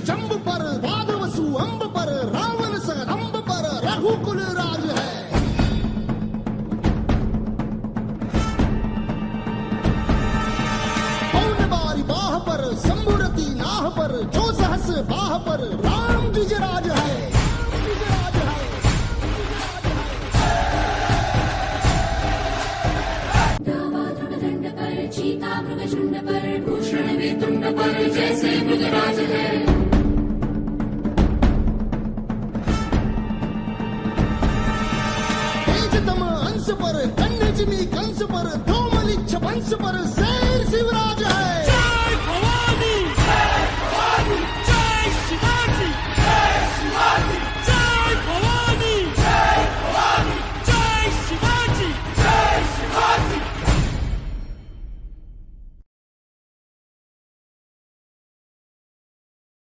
जंब पर वादवसु अंब पर रावण सगंब पर रघुकुल राज है। पौन बारी बाह पर शंभुरती नाह पर जो सहस बाह पर राम द्विजराज है। चीता मृगशुंड पर भूषण वेतुंड पर जैसे मृगराज है। तेजतम अंश पर कन्नजमी कंस पर धूमलिच्छ वंश पर शेर शिवराज है। जय भवानी जय भवानी जय शिवाजी जय शिवाजी जय भवानी जय भवानी जय शिवाजी जय शिवाजी।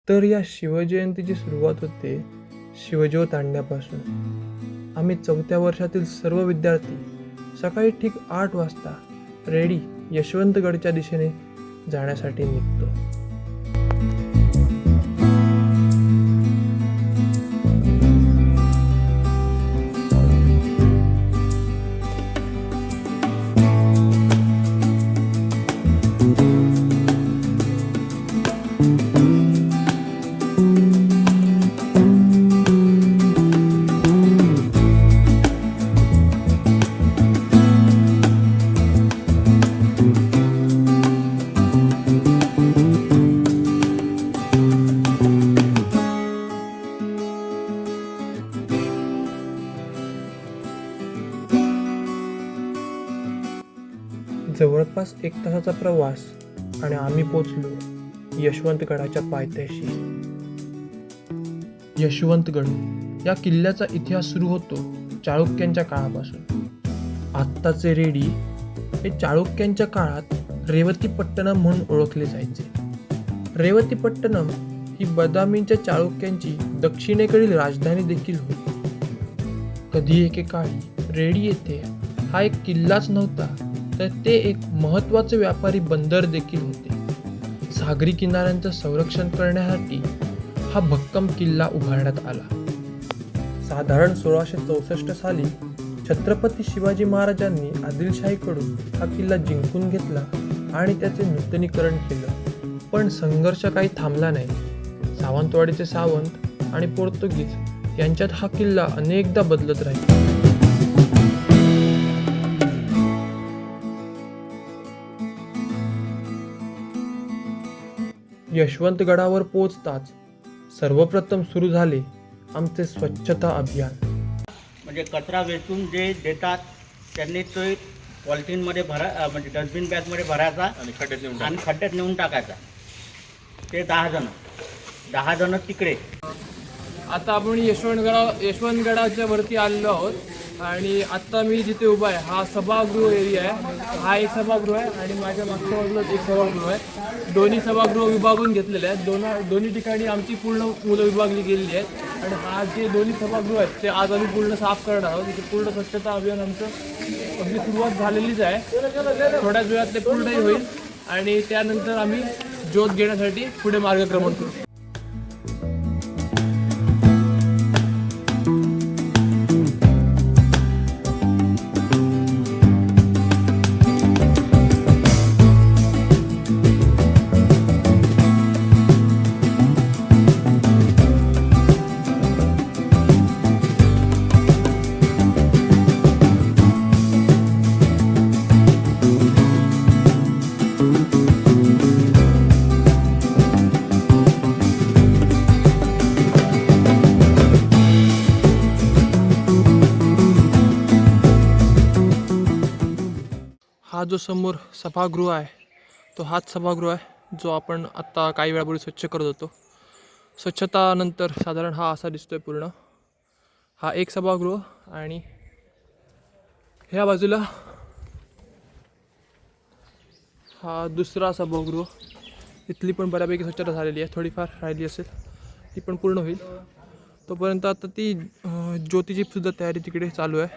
तर या शिवजयंतीची सुरुवात होते शिवज्योत आणण्यापासून. आम्ही 4थ्या वर्षातील सर्व विद्यार्थी सकाळी ठीक 8 वाजता रेडी यशवंतगडच्या दिशेने जाण्यासाठी निघतो. जवळपास 1 तासाचा प्रवास आणि आम्ही पोचलो यशवंतगडाच्या पायथ्याशी. यशवंतगड या किल्ल्याचा इतिहास सुरू होतो चाळुक्यांच्या काळापासून. आत्ताचे रेडी हे चाळुक्यांच्या काळात रेवतीपट्टणम म्हणून ओळखले जायचे. रेवतीपट्टणम ही बदामींच्या चाळुक्यांची दक्षिणेकडील राजधानी देखील होती. कधी एकेकाळी रेडी येथे हा एक किल्लाच नव्हता तर ते एक महत्त्वाचे व्यापारी बंदर देखील होते. सागरी किनाऱ्यांचं संरक्षण करण्यासाठी हा भक्कम किल्ला उभारण्यात आला. साधारण 1664 साली छत्रपती शिवाजी महाराजांनी आदिलशाहीकडून हा किल्ला जिंकून घेतला आणि त्याचे नूतनीकरण केलं. पण संघर्ष काही थांबला नाही. सावंतवाडीचे सावंत आणि पोर्तुगीज यांच्यात हा किल्ला अनेकदा बदलत राहिला. यशवंतगडावर पोहोचताच सर्वप्रथम सुरू झाले आमचे स्वच्छता अभियान. म्हणजे कचरा वेचून जे देतात त्यांनी तो पॉलिथिनमध्ये म्हणजे डस्टबिन बॅगमध्ये भरायचा आणि खड्ड्यात नेऊन टाकायचा. ते 10 जण तिकडे. आता आपण यशवंतगडाच्या वरती आलेलो आहोत आणि आत्ता मी जिथे उभा आहे हा सभागृह एरिया आहे. हा एक सभागृह आहे आणि माझ्या मागच्या बाजूला एक सभागृह आहे. दोन्ही सभागृह विभागून घेतलेले आहेत. दोन्ही ठिकाणी आमची पूर्ण मुलं विभागली गेलेली आहेत आणि हा जे दोन्ही सभागृह आहेत ते आज आम्ही पूर्ण साफ करणार आहोत. इथे पूर्ण स्वच्छता अभियान आमचं अगदी सुरुवात झालेलीच आहे. थोड्याच वेळात ते पूर्णही होईल आणि त्यानंतर आम्ही ज्योत घेण्यासाठी पुढे मार्गक्रमण करू. हा जो समोर सभागृह आहे तो हाच सभागृह आहे जो आपण आत्ता काही वेळापूर्वी स्वच्छ करत होतो. स्वच्छतानंतर साधारण हा असा दिसतोय पूर्ण. हा एक सभागृह आणि ह्या बाजूला हा दुसरा सभागृह. इथली पण बऱ्यापैकी स्वच्छता झालेली आहे. थोडीफार राहिली असेल ती पण पूर्ण होईल. तोपर्यंत आता ती ज्योतीची सुद्धा तयारी तिकडे चालू आहे.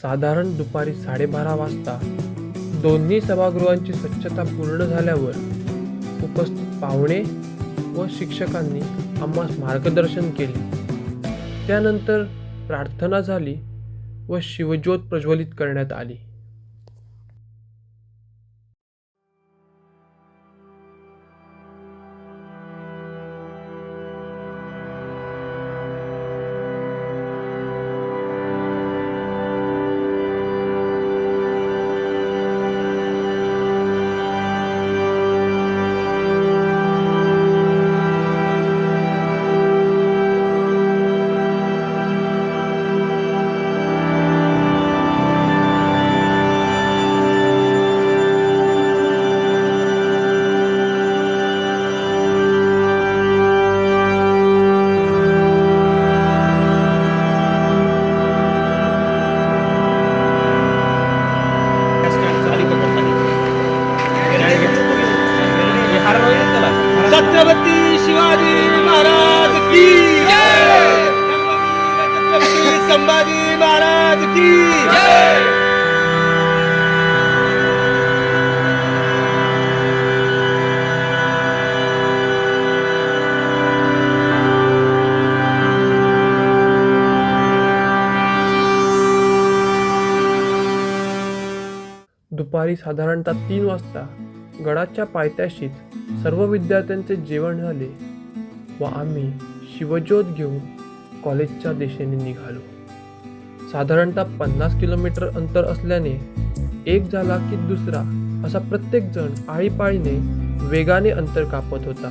साधारण दुपारी 12:30 वाजता दोन्ही सभागृहांची स्वच्छता पूर्ण झाल्यावर उपस्थित पाहुणे व शिक्षकांनी आम्हास मार्गदर्शन केले. त्यानंतर प्रार्थना झाली व शिवज्योत प्रज्वलित करण्यात आली. छत्रपती शिवाजी महाराज की जय. छत्रपती संभाजी महाराज की जय. दुपारी साधारणतः 3 वाजता गडाच्या पायथ्याशीच सर्व विद्यार्थ्यांचे जेवण झाले व आम्ही शिवज्योत घेऊन कॉलेजच्या दिशेने निघालो. साधारणतः 50 किलोमीटर अंतर असल्याने एक झाला की दुसरा असा प्रत्येक जण आळीपाळीने वेगाने अंतर कापत होता.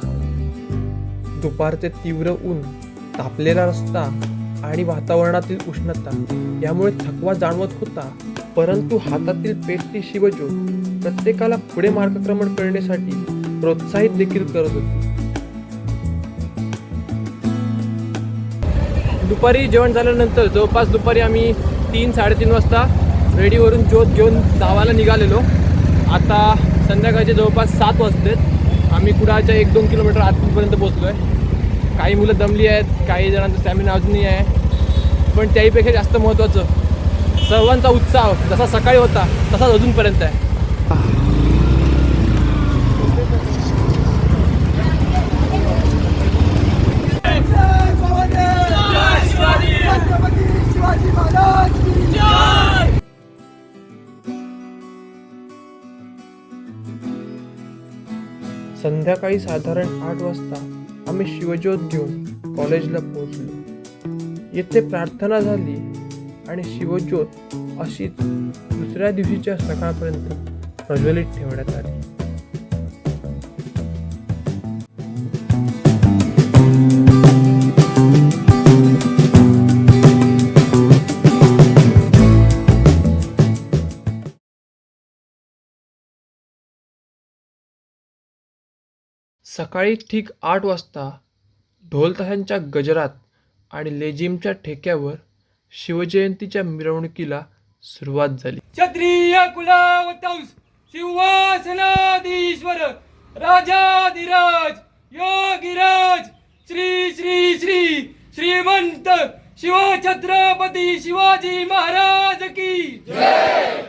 दुपारचे तीव्र ऊन, तापलेला रस्ता आणि वातावरणातील उष्णता यामुळे थकवा जाणवत होता, परंतु हातातील पेटती शिवज्योत प्रत्येकाला पुढे मार्गक्रमण करण्यासाठी प्रोत्साहित देखील करत होती. दुपारी जेवण झाल्यानंतर जवळपास दुपारी आम्ही 3-3:30 वाजता रेडीवरून ज्योत घेऊन गावाला निघालेलो. आता संध्याकाळचे जवळपास 7 वाजलेत. आम्ही कुडाळच्या 1-2 किलोमीटर आतपर्यंत पोहोचलो आहे. काही मुलं दमली आहेत, काही जणांचा स्टॅमिना अजूनही आहे, पण त्याहीपेक्षा जास्त महत्त्वाचं सर्वांचा उत्साह जसा सकाळी होता तसाच अजूनपर्यंत आहे. संध्याकाळी साधारण 8 वाजता आम्ही शिवज्योत घेऊन कॉलेजला पोहोचलो. येथे प्रार्थना झाली आणि शिवज्योत अशीच दुसऱ्या दिवशीच्या सकाळपर्यंत प्रज्वलित ठेवण्यात आली. सकाळी ठीक 8 वाजता ढोल ताशांच्या गजरात आणि लेझिमच्या ठेक्यावर शिवजयंतीच्या मिरवणुकीला सुरुवात झाली. क्षत्रिय कुलावतंस सिंहासनाधीश्वर राजाधिराज योगिराज श्री श्री श्री श्रीमंत शिवछत्रपती शिवाजी महाराज की जय.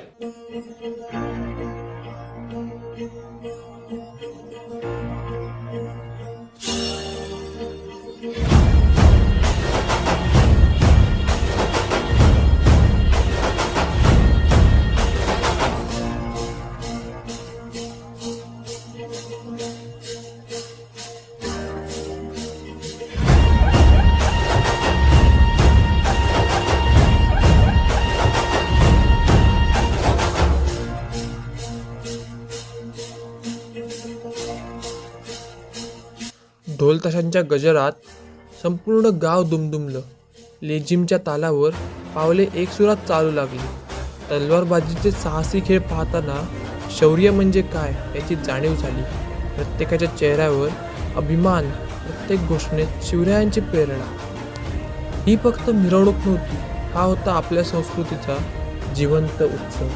ढोल ताशांच्या गजरात संपूर्ण गाव दुमदुमलं. लेझिमच्या तालावर पावले एकसुरात चालू लागली. तलवारबाजीचे साहसी खेळ पाहताना शौर्य म्हणजे काय याची जाणीव झाली. प्रत्येकाच्या चेहऱ्यावर अभिमान, प्रत्येक घोषणेत शिवरायांची प्रेरणा. ही फक्त मिरवणूक नव्हती, हा होता आपल्या संस्कृतीचा जिवंत उत्सव.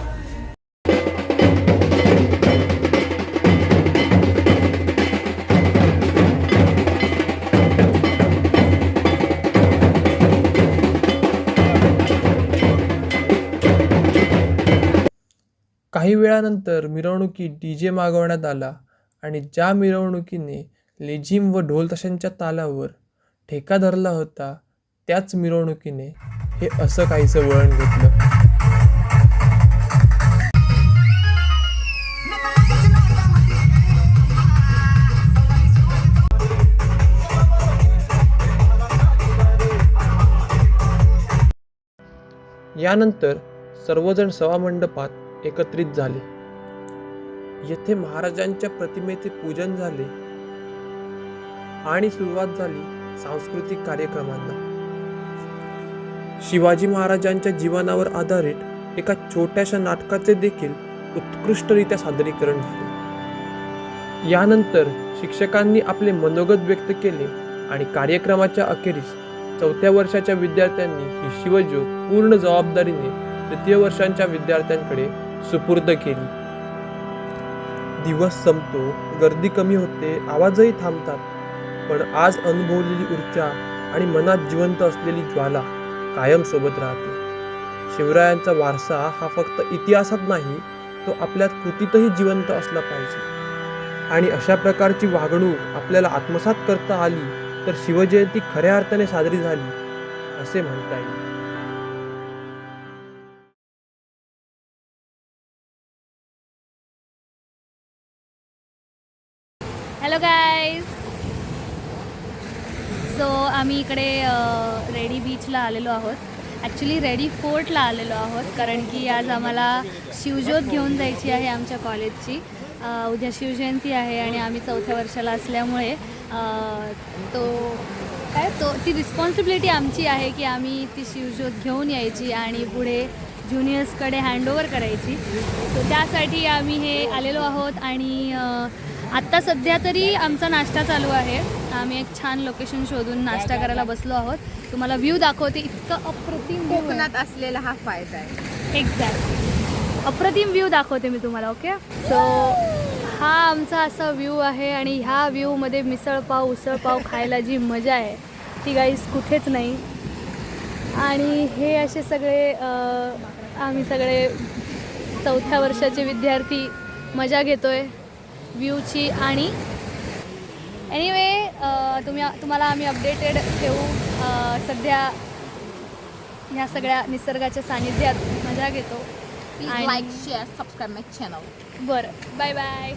काही वेळानंतर मिरवणुकीत DJ मागवण्यात आला आणि ज्या मिरवणुकीने लेझिम व ढोल ताशांच्या तालावर ठेका धरला होता, त्याच मिरवणुकीने हे असं काहीसं वळण घेतलं. यानंतर सर्वजण सभामंडपात एकत्रित झाले. येथे महाराजांच्या प्रतिमेचे पूजन झाले आणि सुरुवात झाली सांस्कृतिक कार्यक्रमांना. शिवाजी महाराजांच्या जीवनावर आधारित एका छोट्याशा नाटकाचे देखील उत्कृष्टरित्या सादरीकरण झाले. यानंतर शिक्षकांनी आपले मनोगत व्यक्त केले आणि कार्यक्रमाच्या अखेरीस 4थ्या वर्षाच्या विद्यार्थ्यांनी ही शिवज्योत पूर्ण जबाबदारीने 3य वर्षांच्या विद्यार्थ्यांकडे सुपूर्द केली. दिवस संपतो, गर्दी कमी होते, आवाजही थांबतात, पण आज अनुभवलेली ऊर्जा आणि मनात जिवंत असलेली ज्वाला कायम सोबत राहते. शिवरायांचा वारसा हा फक्त इतिहासात नाही, तो आपल्या कृतीतही जिवंत असला पाहिजे. आणि अशा प्रकारची वागणूक आपल्याला आत्मसात करता आली तर शिवजयंती खऱ्या अर्थाने साजरी झाली असे म्हणता येईल. हॅलो गाईज, सो आम्ही इकडे रेडी बीचला आलेलो आहोत. ॲक्च्युली रेडी फोर्टला आलेलो आहोत, कारण की आज आम्हाला शिवज्योत घेऊन जायची आहे आमच्या कॉलेजची. उद्या शिवजयंती आहे आणि आम्ही 4थ्या वर्षाला असल्यामुळे ती रिस्पॉन्सिबिलिटी आमची आहे की आम्ही ती शिवज्योत घेऊन यायची आणि पुढे ज्युनियर्सकडे हँडओव्हर करायची. सो त्यासाठी आम्ही हे आलेलो आहोत. आणि आत्ता सध्या तरी आमचा नाश्ता चालू आहे. आम्ही एक छान लोकेशन शोधून नाश्ता करायला बसलो आहोत. तुम्हाला व्ह्यू दाखवते. इतकं अप्रतिम कोकणात असलेला हा फायदा आहे. एक्झॅक्टली, अप्रतिम व्ह्यू दाखवते मी तुम्हाला. ओके, सो हा आमचा असा व्ह्यू आहे आणि ह्या व्ह्यूमध्ये मिसळपाव उसळपाव खायला जी मजा आहे ती गाईस कुठेच नाही. आणि हे असे सगळे आम्ही सगळे 4थ्या वर्षाचे विद्यार्थी मजा घेतोय व्ह्यूची. आणि एनिवे तुम्हाला आम्ही अपडेटेड ठेवू. सध्या ह्या सगळ्या निसर्गाच्या सानिध्यात मजा घेतो. Please like, share, subscribe my channel. बरं, बाय बाय.